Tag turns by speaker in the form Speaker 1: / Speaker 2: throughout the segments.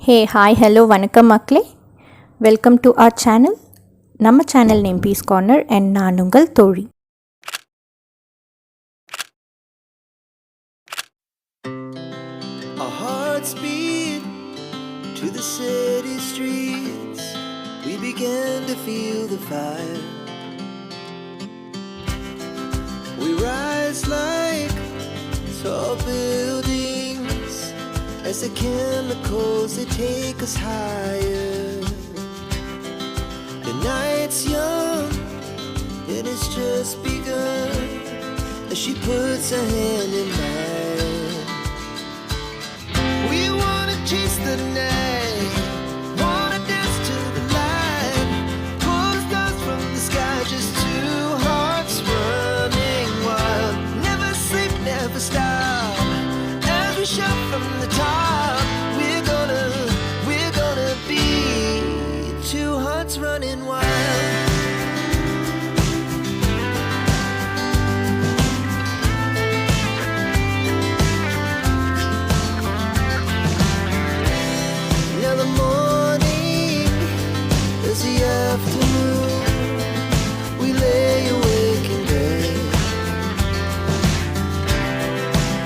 Speaker 1: Hey hi hello வணக்கம் மக்களே, welcome to our channel. நம்ம channel name peace corner and நான் உங்கள் தோழி.
Speaker 2: Our hearts beat to the city streets. We began to feel the fire. We rise like tall buildings as the chemicals they take us higher. The night's young and it's just begun as she puts her hand in mine. We wanna chase the night, wanna dance to the light, pull the stars from the sky, just two hearts running wild. Never sleep, never stop, as we shout from the top. We're gonna be two hearts running wild. Now the morning is the afternoon. We lay awake in bed.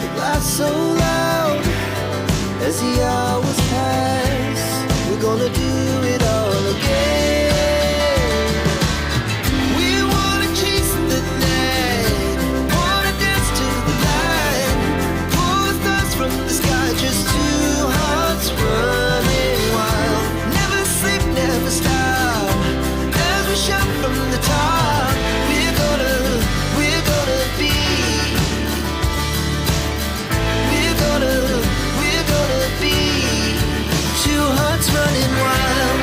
Speaker 2: The laughs so loud as the hours pass. We're gonna do it all again. We wanna chase the night, wanna dance to the light, pull the stars from the sky, just two hearts running wild. Never sleep, never stop, as we shout from the top. We're gonna be, we're gonna be two hearts running wild.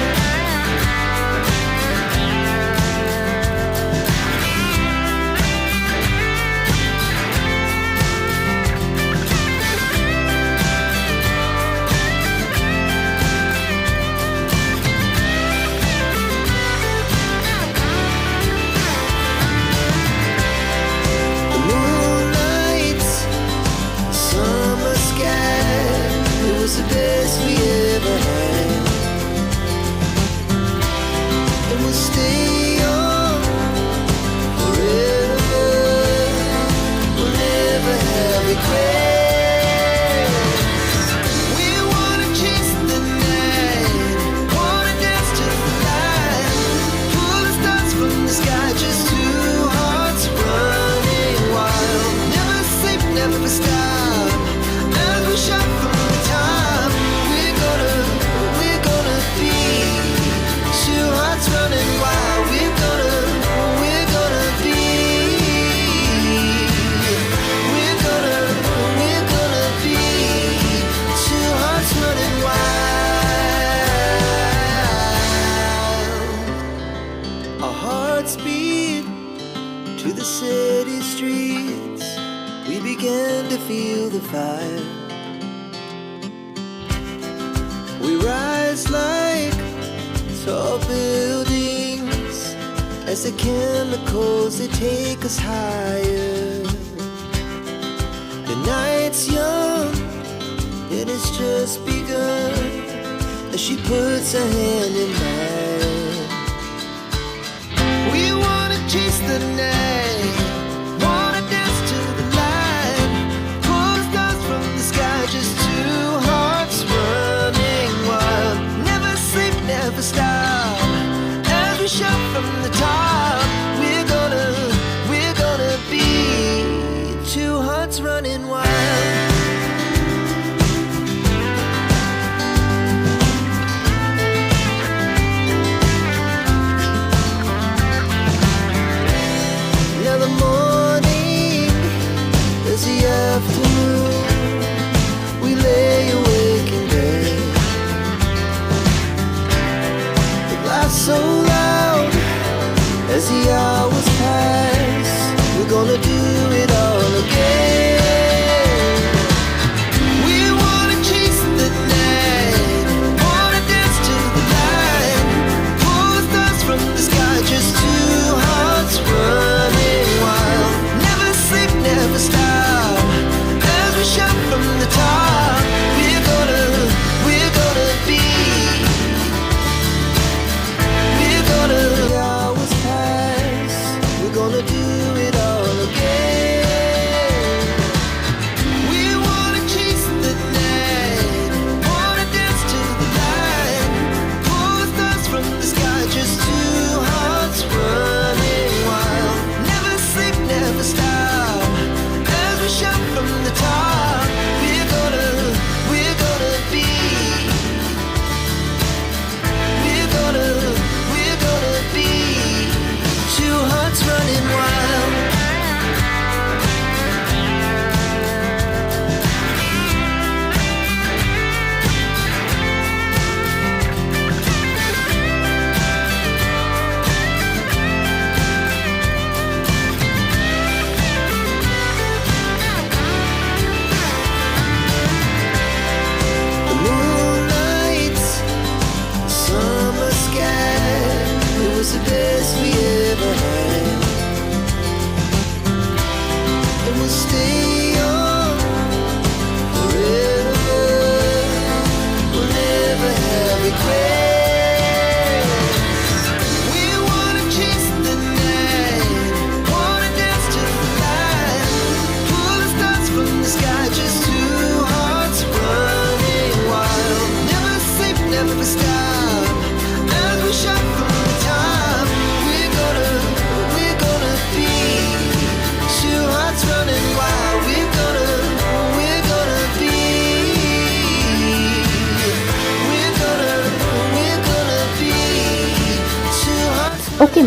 Speaker 2: The moonlights, summer sky, it was the best we ever had. And we'll stay young forever. We'll never have regrets. We wanna chase the night, wanna dance to the light, pull the stars from the sky, just two hearts running wild. Never sleep, never stop, as we shout from the top. We're gonna be two hearts running wild. We're gonna be, we're gonna be two hearts running wild. Our hearts beat to the city streets. We began to feel the fire. We rise like tall buildings as the chemicals they take us higher. The night's young and it's just begun as she puts her hand in mine. We wanna chase the night, wanna dance to the light, pull the stars from the sky, just two hearts running wild. Never sleep, never stop, as we shout from the top. We're gonna be two hearts running wild.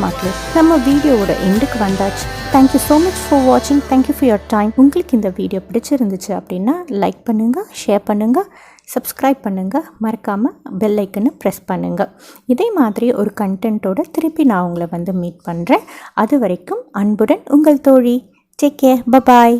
Speaker 1: மக்களே, நம்ம வீடியோவோட எண்டுக்கு வந்தாச்சு. Thank you so much for வாட்சிங். Thank you for your time. உங்களுக்கு இந்த video பிடிச்சிருந்துச்சு அப்படின்னா லைக் பண்ணுங்கள், ஷேர் பண்ணுங்கள், சப்ஸ்கிரைப் பண்ணுங்கள், மறக்காமல் பெல் ஐக்கனை ப்ரெஸ் பண்ணுங்கள். இதே மாதிரி ஒரு கண்டென்ட்டோட திருப்பி நான் உங்களை மீட் பண்ணுறேன். அது வரைக்கும் அன்புடன் உங்கள் தோழி. Take care. பபாய்.